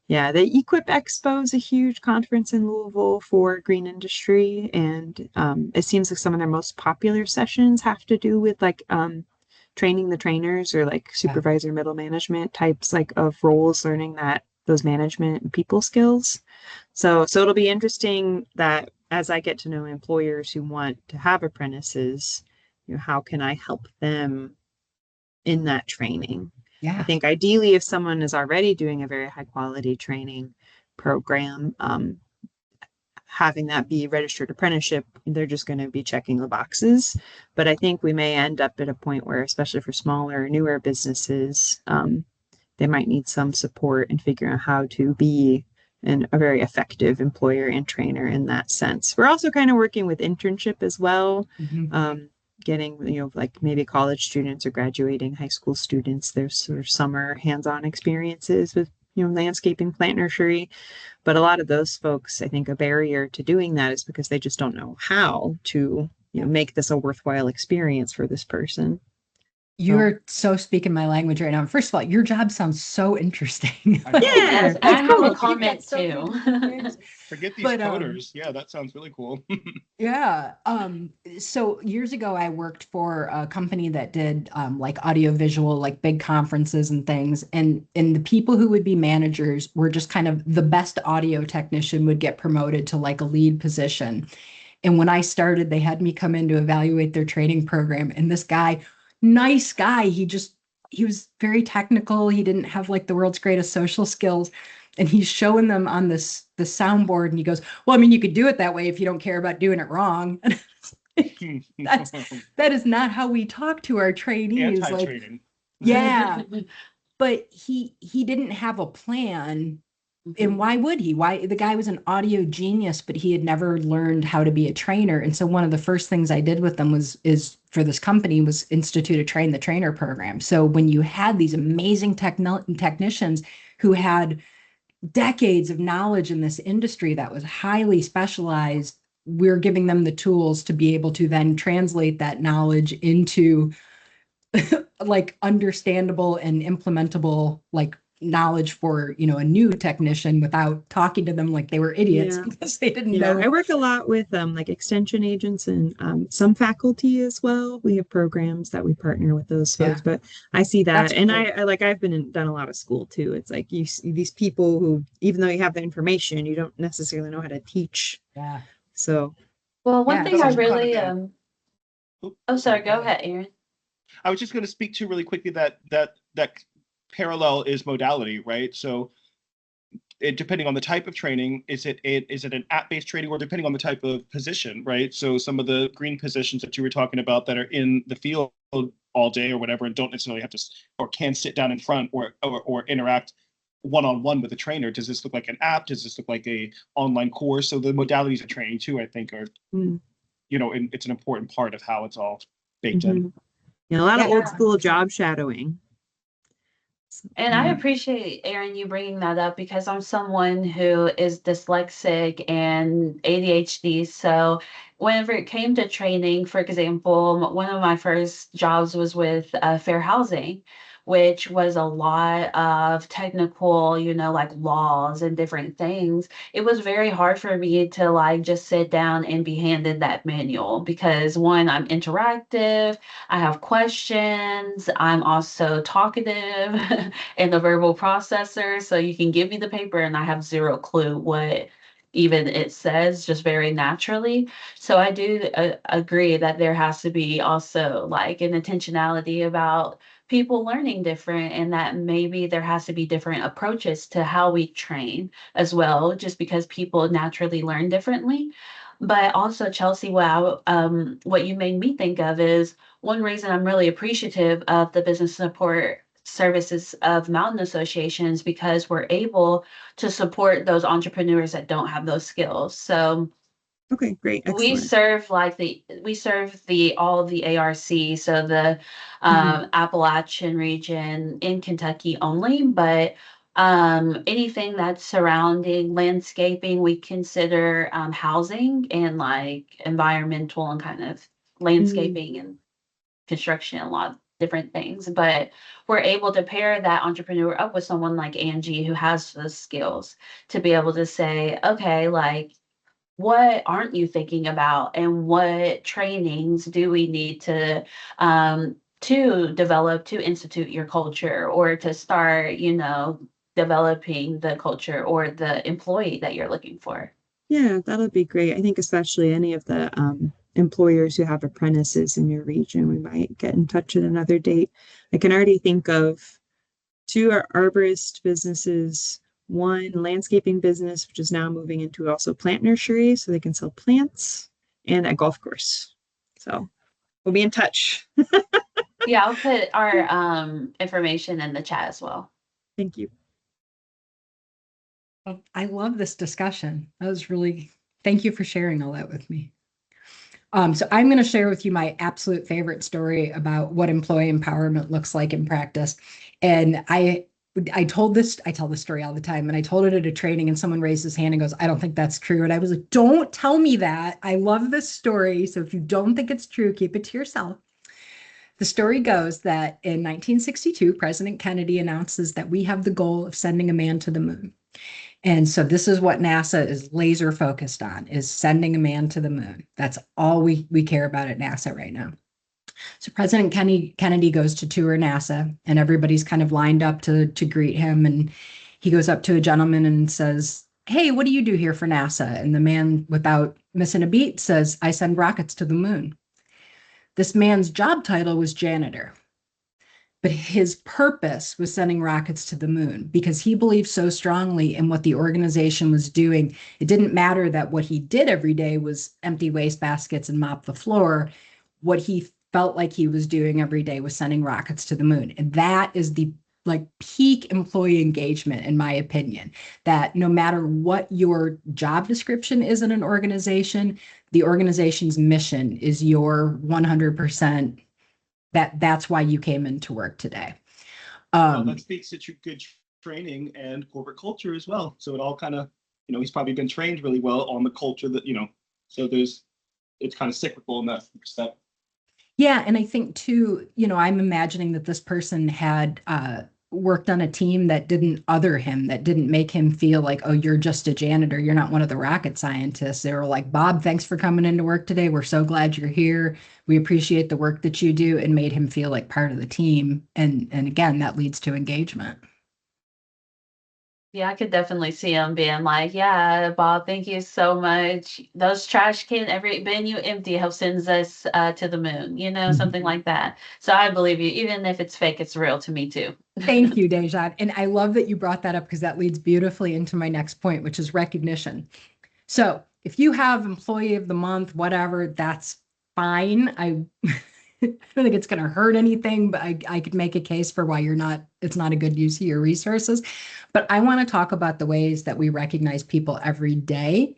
Speaker 3: the Equip Expo is a huge conference in Louisville for green industry, and it seems like some of their most popular sessions have to do with like training the trainers, or like supervisor, middle management types like of roles, learning those management and people skills. So it'll be interesting that as I get to know employers who want to have apprentices, how can I help them in that training? I think ideally, if someone is already doing a very high quality training program, having that be registered apprenticeship, they're just going to be checking the boxes. But I think we may end up at a point where, especially for smaller, newer businesses, they might need some support in figuring out how to be a very effective employer and trainer in that sense. We're also kind of working with internship as well. Getting, like maybe college students or graduating high school students, there's sort of summer hands-on experiences with, landscaping, plant nursery. But a lot of those folks, I think a barrier to doing that is because they just don't know how to, make this a worthwhile experience for this person.
Speaker 1: You're so speaking my language right now. First of all, your job sounds so interesting.
Speaker 2: Yes, I have a comment too.
Speaker 4: Forget these coders. Yeah, that sounds really cool.
Speaker 1: Yeah. So years ago, I worked for a company that did like audiovisual, like big conferences and things. And the people who would be managers were just kind of the best audio technician would get promoted to like a lead position. And when I started, they had me come in to evaluate their training program. And this guy, nice guy, he was very technical. He didn't have like the world's greatest social skills. And he's showing them on the soundboard, and he goes, well, I mean, you could do it that way if you don't care about doing it wrong. That is not how we talk to our trainees.
Speaker 4: Anti-training.
Speaker 1: Yeah. But he didn't have a plan. And why would he? The guy was an audio genius, but he had never learned how to be a trainer. And so one of the first things I did with them is for this company was institute a train the trainer program. So when you had these amazing technicians who had decades of knowledge in this industry that was highly specialized, we're giving them the tools to be able to then translate that knowledge into like understandable and implementable like knowledge for, a new technician without talking to them like they were idiots
Speaker 3: Yeah.
Speaker 1: because they didn't
Speaker 3: Yeah,
Speaker 1: know.
Speaker 3: I work a lot with like extension agents and some faculty as well. We have programs that we partner with those folks,
Speaker 1: Yeah,
Speaker 3: but I see that,
Speaker 1: that's
Speaker 3: and
Speaker 1: cool.
Speaker 3: I like I've done a lot of school too. It's like you see these people who, even though you have the information, you don't necessarily know how to teach.
Speaker 1: Yeah.
Speaker 3: So
Speaker 2: Well, one
Speaker 1: Yeah,
Speaker 2: thing
Speaker 1: it's
Speaker 2: I
Speaker 4: also kind of
Speaker 2: really
Speaker 4: been.
Speaker 2: oh, sorry,
Speaker 1: go
Speaker 2: go
Speaker 1: ahead.
Speaker 2: ahead, Aaron.
Speaker 4: I was just going to speak to really quickly that parallel is modality, right? So depending on the type of training, is it an app-based training, or depending on the type of position, right? So some of the green positions that you were talking about that are in the field all day or whatever, and don't necessarily have to or can sit down in front or interact one-on-one with a trainer. Does this look like an app? Does this look like a online course? So the modalities of training too, I think, are
Speaker 3: mm,
Speaker 4: and it's an important part of how it's all baked in.
Speaker 3: mhm. A lot of
Speaker 1: Yeah,
Speaker 3: old
Speaker 2: Yeah.
Speaker 3: school job shadowing.
Speaker 2: And I appreciate, Aaron, you bringing that up because I'm someone who is dyslexic and ADHD. So, whenever it came to training, for example, one of my first jobs was with Fair Housing, which was a lot of technical, like laws and different things. It was very hard for me to like just sit down and be handed that manual because one, I'm interactive, I have questions, I'm also talkative. In the verbal processor. So you can give me the paper and I have zero clue what even it says, just very naturally. So I do agree that there has to be also like an intentionality about people learning different, and that maybe there has to be different approaches to how we train as well, just because people naturally learn differently. But also, Chelsea, what you made me think of is one reason I'm really appreciative of the business support services of mountain associations because we're able to support those entrepreneurs that don't have those skills. So
Speaker 3: Okay, great,
Speaker 2: we
Speaker 3: excellent.
Speaker 2: serve the all of the ARC, so the
Speaker 3: Mhm.
Speaker 2: Appalachian region in Kentucky only, but anything that's surrounding landscaping, we consider housing and like environmental and kind of
Speaker 3: Mhm.
Speaker 2: landscaping and construction, a lot of different things, but we're able to pair that entrepreneur up with someone like Angie who has the skills to be able to say, okay, like, what aren't you thinking about and what trainings do we need to develop to institute your culture or to start, developing the culture or the employee that you're looking for.
Speaker 3: Yeah, that'll be great. I think especially any of the employers who have apprentices in your region, we might get in touch at another date. I can already think of two arborist businesses, one landscaping business, which is now moving into also plant nursery, so they can sell plants, and a golf course. So we'll be in touch.
Speaker 2: Yeah, I'll put our information in the chat as well.
Speaker 3: Thank you.
Speaker 1: Well, I love this discussion. Thank you for sharing all that with me. So I'm going to share with you my absolute favorite story about what employee empowerment looks like in practice. And I tell this story all the time, and I told it at a training, and someone raised his hand and goes, "I don't think that's true." And I was like, "Don't tell me that. I love this story. So if you don't think it's true, keep it to yourself." The story goes that in 1962, President Kennedy announces that we have the goal of sending a man to the moon. And so this is what NASA is laser focused on, is sending a man to the moon. That's all we care about at NASA right now. So President Kennedy goes to tour NASA, and everybody's kind of lined up to greet him. And he goes up to a gentleman and says, "Hey, what do you do here for NASA?" And the man, without missing a beat, says, "I send rockets to the moon." This man's job title was janitor, but his purpose was sending rockets to the moon because he believed so strongly in what the organization was doing. It didn't matter that what he did every day was empty waste baskets and mop the floor. What he felt like he was doing every day was sending rockets to the moon. And that is the like peak employee engagement, in my opinion, that no matter what your job description is in an organization, the organization's mission is your 100%. That's why you came into work today.
Speaker 4: Well, that speaks to good training and corporate culture as well. So it all kind of, he's probably been trained really well on the culture that, so it's kind of cyclical in that respect.
Speaker 1: Yeah, and I think too, I'm imagining that this person had worked on a team that didn't other him, that didn't make him feel like, oh, you're just a janitor. You're not one of the rocket scientists. They were like, Bob, thanks for coming into work today. We're so glad you're here. We appreciate the work that you do, and made him feel like part of the team. And again, that leads to engagement.
Speaker 2: Yeah, I could definitely see him being like, "Yeah, Bob, thank you so much. Those trash can, every bin you empty helps sends us to the moon, something like that." So I believe you, even if it's fake, it's real to me too.
Speaker 1: Thank you, Dejan. And I love that you brought that up, because that leads beautifully into my next point, which is recognition. So if you have employee of the month, whatever, that's fine. I don't think it's going to hurt anything, but I could make a case for why it's not a good use of your resources. But I want to talk about the ways that we recognize people every day,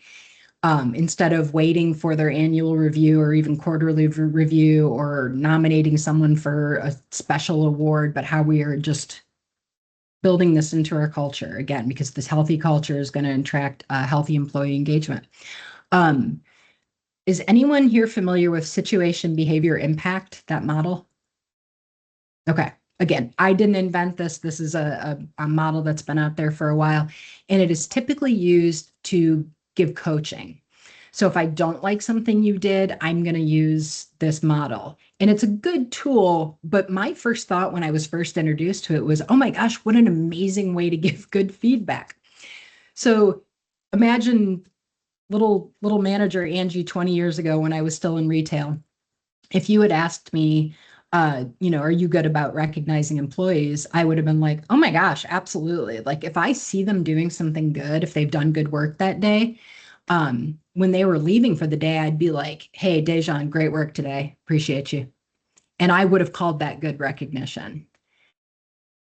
Speaker 1: instead of waiting for their annual review or even quarterly review or nominating someone for a special award, but how we are just building this into our culture again, because this healthy culture is going to attract healthy employee engagement. Is anyone here familiar with situation, behavior, impact, that model? Okay. Again, I didn't invent this. This is a model that's been out there for a while, and it is typically used to give coaching. So if I don't like something you did, I'm going to use this model. And it's a good tool, but my first thought when I was first introduced to it was, oh my gosh, what an amazing way to give good feedback. So imagine little manager Angie 20 years ago when I was still in retail. If you had asked me, are you good about recognizing employees? I would have been like, oh my gosh, absolutely. Like if I see them doing something good, if they've done good work that day, when they were leaving for the day, I'd be like, hey, Dejan, great work today. Appreciate you. And I would have called that good recognition.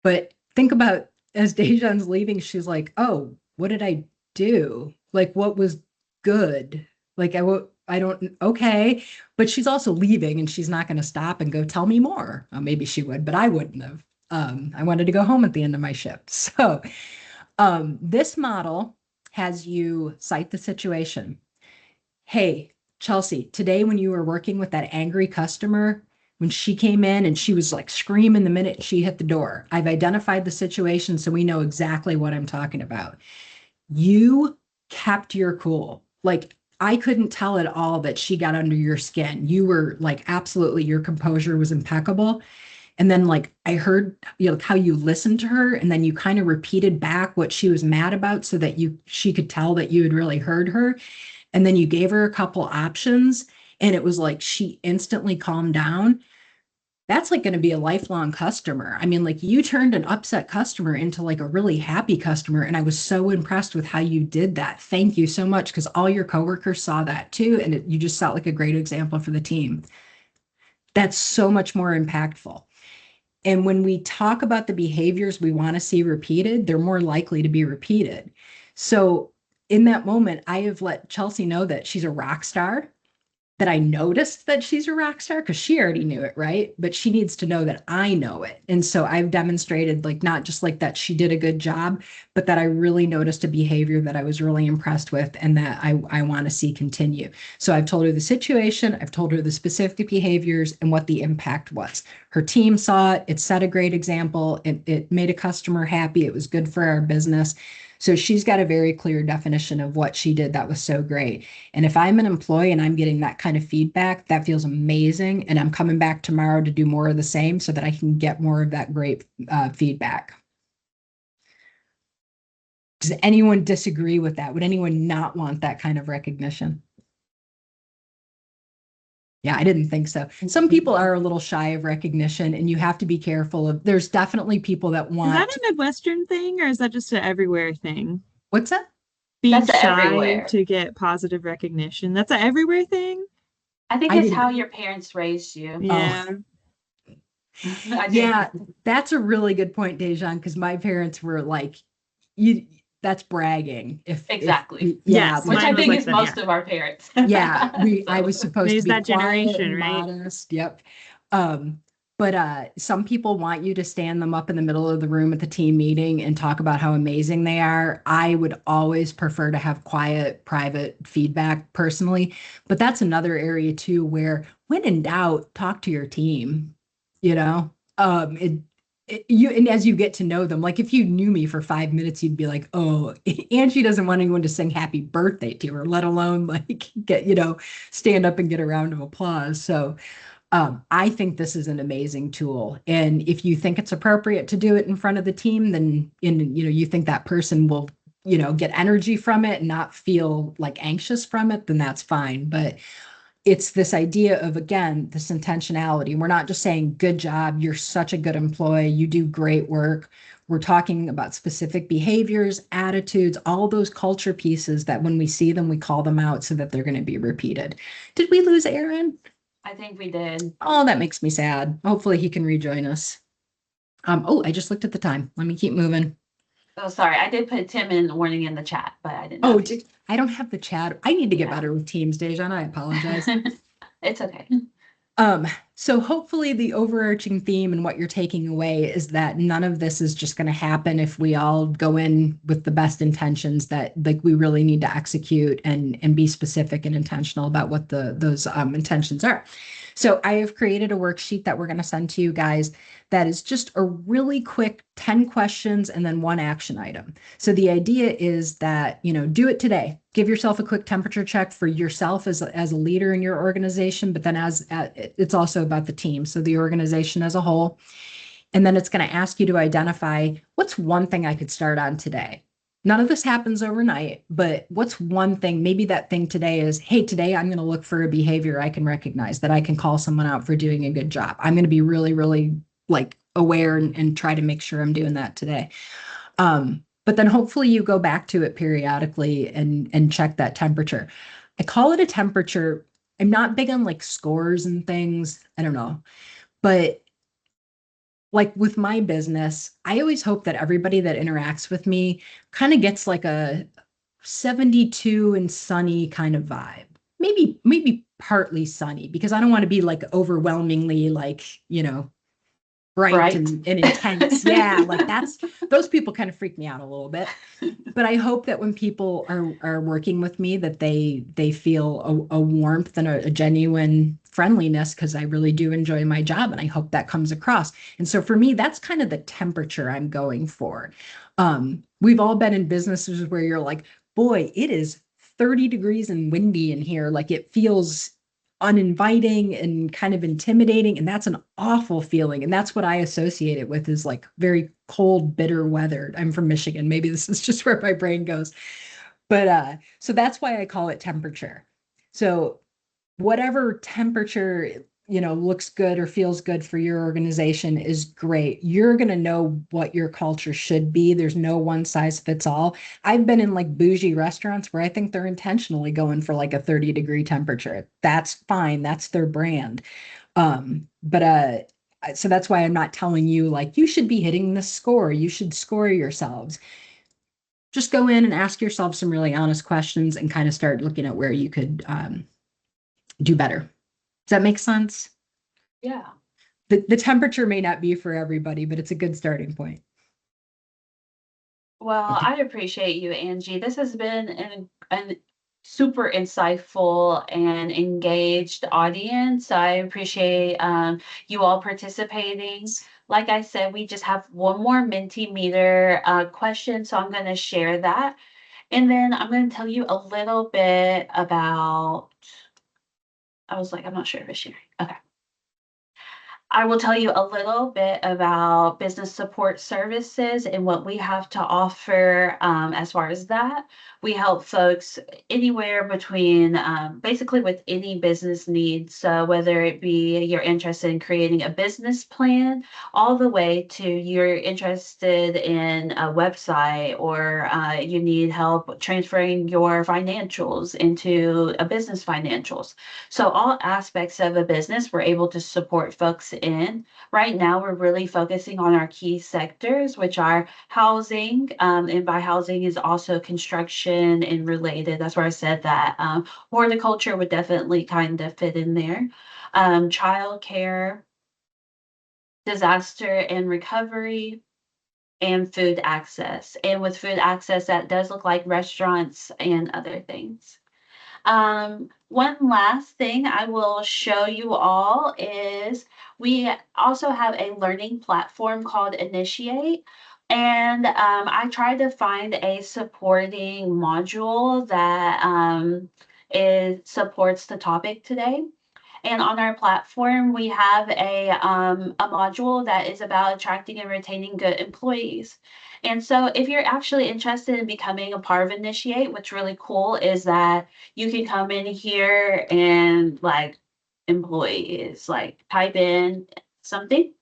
Speaker 1: But think about, as Dejan's leaving, she's like, oh, what did I do? Like, what was good? Like, I don't, okay. But she's also leaving, and she's not going to stop and go tell me more. Maybe she would, but I wouldn't have. I wanted to go home at the end of my shift. So this model has you cite the situation. Hey, Chelsea, today when you were working with that angry customer, when she came in and she was like screaming the minute she hit the door, I've identified the situation so we know exactly what I'm talking about. You kept your cool. Like, I couldn't tell at all that she got under your skin. You were like, absolutely, your composure was impeccable. And then like I heard, how you listened to her, and then you kind of repeated back what she was mad about so that she could tell that you had really heard her. And then you gave her a couple options, and it was like she instantly calmed down. That's like going to be a lifelong customer. I mean, like you turned an upset customer into like a really happy customer. And I was so impressed with how you did that. Thank you so much. Because all your coworkers saw that too. And you just felt like a great example for the team. That's so much more impactful. And when we talk about the behaviors we want to see repeated, they're more likely to be repeated. So in that moment, I have let Chelsea know that she's a rock star, that I noticed that she's a rock star, because she already knew it, right? But she needs to know that I know it. And so I've demonstrated, like, not just like that she did a good job, but that I really noticed a behavior that I was really impressed with and that I want to see continue. So I've told her the situation, I've told her the specific behaviors and what the impact was. Her team saw it, it set a great example, it made a customer happy, it was good for our business. So she's got a very clear definition of what she did that was so great. And if I'm an employee and I'm getting that kind of feedback, that feels amazing. And I'm coming back tomorrow to do more of the same so that I can get more of that great feedback. Does anyone disagree with that? Would anyone not want that kind of recognition? Yeah, I didn't think so. Some people are a little shy of recognition, and you have to be careful of, there's definitely people that want.
Speaker 3: Is that a Midwestern thing, or is that just an everywhere thing?
Speaker 1: What's that?
Speaker 3: Being
Speaker 2: That's
Speaker 3: shy
Speaker 2: everywhere.
Speaker 3: to get positive recognition. That's an everywhere thing?
Speaker 2: I think it's how your parents raised you.
Speaker 3: Yeah.
Speaker 1: Yeah, that's a really good point, Dejan, because my parents were like, that's bragging.
Speaker 2: Exactly.
Speaker 3: Yes,
Speaker 2: which I think
Speaker 3: like
Speaker 2: is most of our parents.
Speaker 1: Yeah, I was supposed to be
Speaker 3: that
Speaker 1: quiet
Speaker 3: generation,
Speaker 1: and
Speaker 3: right?
Speaker 1: modest. Yep. But some people want you to stand them up in the middle of the room at the team meeting and talk about how amazing they are. I would always prefer to have quiet, private feedback personally. But that's another area too, where when in doubt, talk to your team. and as you get to know them, like if you knew me for 5 minutes, you'd be like, oh, Angie doesn't want anyone to sing happy birthday to her, let alone like get, stand up and get a round of applause. So I think this is an amazing tool. And if you think it's appropriate to do it in front of the team, then you think that person will, get energy from it and not feel like anxious from it, then that's fine. But it's this idea of, again, this intentionality. We're not just saying, good job, you're such a good employee, you do great work. We're talking about specific behaviors, attitudes, all those culture pieces that when we see them, we call them out so that they're going to be repeated. Did we lose Aaron?
Speaker 2: I think we did.
Speaker 1: Oh, that makes me sad. Hopefully he can rejoin us. I just looked at the time. Let me keep moving.
Speaker 2: Oh, sorry. I did put 10-minute warning in the chat, but I didn't.
Speaker 1: Oh, I don't have the chat. I need to get better with Teams, Dejan. I apologize.
Speaker 2: It's okay.
Speaker 1: So hopefully the overarching theme and what you're taking away is that none of this is just going to happen if we all go in with the best intentions, that like we really need to execute and be specific and intentional about what those intentions are. So I have created a worksheet that we're going to send to you guys that is just a really quick 10 questions and then one action item. So the idea is that, do it today. Give yourself a quick temperature check for yourself as a leader in your organization, but then it's also about the team, so the organization as a whole. And then it's going to ask you to identify what's one thing I could start on today. None of this happens overnight, but what's one thing? Maybe that thing today is, hey, today I'm going to look for a behavior I can recognize that I can call someone out for doing a good job. I'm going to be really, really like aware and try to make sure I'm doing that today. But then hopefully you go back to it periodically and check that temperature. I call it a temperature. I'm not big on like scores and things. I don't know. But like with my business, I always hope that everybody that interacts with me kind of gets like a 72 and sunny kind of vibe. Maybe partly sunny, because I don't want to be like overwhelmingly like, bright and intense. Yeah, like those people kind of freak me out a little bit. But I hope that when people are working with me, that they feel a warmth and a genuine friendliness, because I really do enjoy my job, and I hope that comes across. And so for me, that's kind of the temperature I'm going for. We've all been in businesses where you're like, boy, it is 30 degrees and windy in here. Like it feels uninviting and kind of intimidating, and that's an awful feeling. And that's what I associate it with, is like very cold, bitter weather. I'm from Michigan. Maybe this is just where my brain goes. But so that's why I call it temperature. So whatever temperature looks good or feels good for your organization is great. You're going to know what your culture should be. There's no one size fits all. I've been in like bougie restaurants where I think they're intentionally going for like a 30-degree temperature. That's fine. That's their brand. But so that's why I'm not telling you like you should be hitting this score. You should score yourselves. Just go in and ask yourself some really honest questions and kind of start looking at where you could do better. Does that make sense?
Speaker 2: Yeah.
Speaker 1: The temperature may not be for everybody, but it's a good starting point.
Speaker 2: Well, I appreciate you, Angie. This has been an super insightful and engaged audience. I appreciate you all participating. Like I said, we just have one more Mentimeter question, so I'm going to share that. And then I'm going to tell you a little bit about, I was like, I'm not sure if it's sharing. Okay. I will tell you a little bit about business support services and what we have to offer as far as that. We help folks anywhere between basically with any business needs. So whether it be you're interested in creating a business plan, all the way to you're interested in a website, or you need help transferring your financials into a business financials. So all aspects of a business, we're able to support folks in. Right now, we're really focusing on our key sectors, which are housing, and by housing is also construction and related. That's where I said that horticulture would definitely kind of fit in there. Childcare, disaster and recovery, and food access. And with food access, that does look like restaurants and other things. One last thing I will show you all is We also have a learning platform called Initiate. And I tried to find a supporting module that supports the topic today. And on our platform, we have a module that is about attracting and retaining good employees. And so if you're actually interested in becoming a part of Initiate, what's really cool is that you can come in here and like employees, like type in something.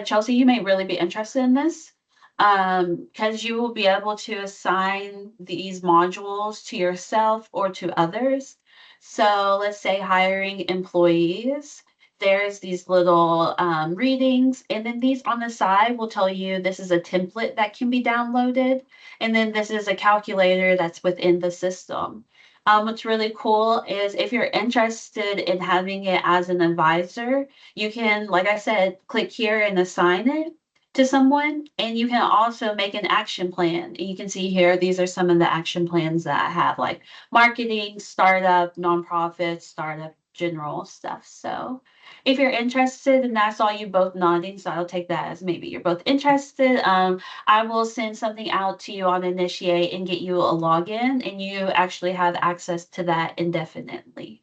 Speaker 2: Chelsea, you may really be interested in this because you will be able to assign these modules to yourself or to others. So let's say hiring employees, there's these little readings, and then these on the side will tell you this is a template that can be downloaded, and then this is a calculator that's within the system. What's really cool is if you're interested in having it as an advisor, you can, like I said, click here and assign it to someone, and you can also make an action plan. You can see here, these are some of the action plans that I have, like marketing, startup, nonprofit, startup, general stuff. So if you're interested, and I saw you both nodding, so I'll take that as maybe you're both interested. I will send something out to you on Initiate and get you a login, and you actually have access to that indefinitely.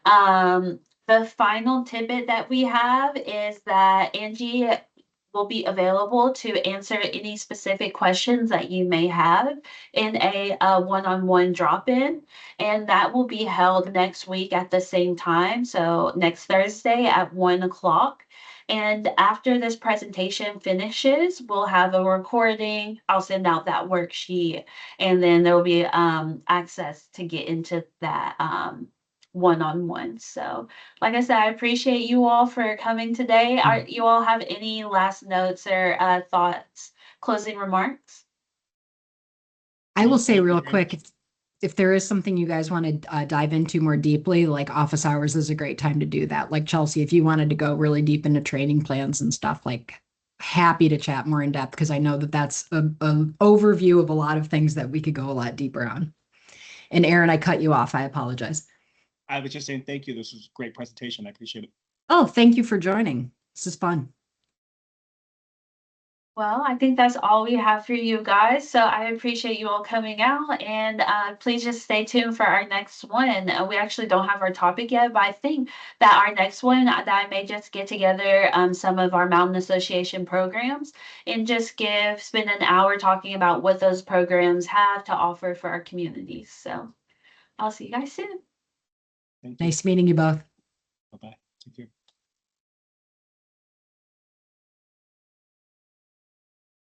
Speaker 2: The final tidbit that we have is that Angie will be available to answer any specific questions that you may have in a one-on-one drop-in, and that will be held next week at the same time, so next Thursday at 1 o'clock. And after this presentation finishes, we'll have a recording. I'll send out that worksheet, and then there will be access to get into that one-on-one. So like I said, I appreciate you all for coming today. Are you all have any last notes or thoughts, closing remarks?
Speaker 1: I will say
Speaker 4: Thank you
Speaker 1: real
Speaker 4: very
Speaker 1: quick, if there is something you guys want to dive into more deeply, like office hours is a great time to do that. Like Chelsea, if you wanted to go really deep into training plans and stuff, like happy to chat more in depth because I know that that's an overview of a lot of things that we could go a lot deeper on. And Aaron, I cut you off. I apologize.
Speaker 4: I was just saying thank you. This was a great presentation. I appreciate it.
Speaker 1: Oh, thank you for joining. This is fun.
Speaker 2: Well, I think that's all we have for you guys. So I appreciate you all coming out, and please just stay tuned for our next one. We actually don't have our topic yet, but I think that our next one that I may just get together some of our Mountain Association programs and just spend an hour talking about what those programs have to offer for our communities. So I'll see you guys soon.
Speaker 4: Thank you.
Speaker 1: Nice meeting you both.
Speaker 4: Bye-bye. Take care.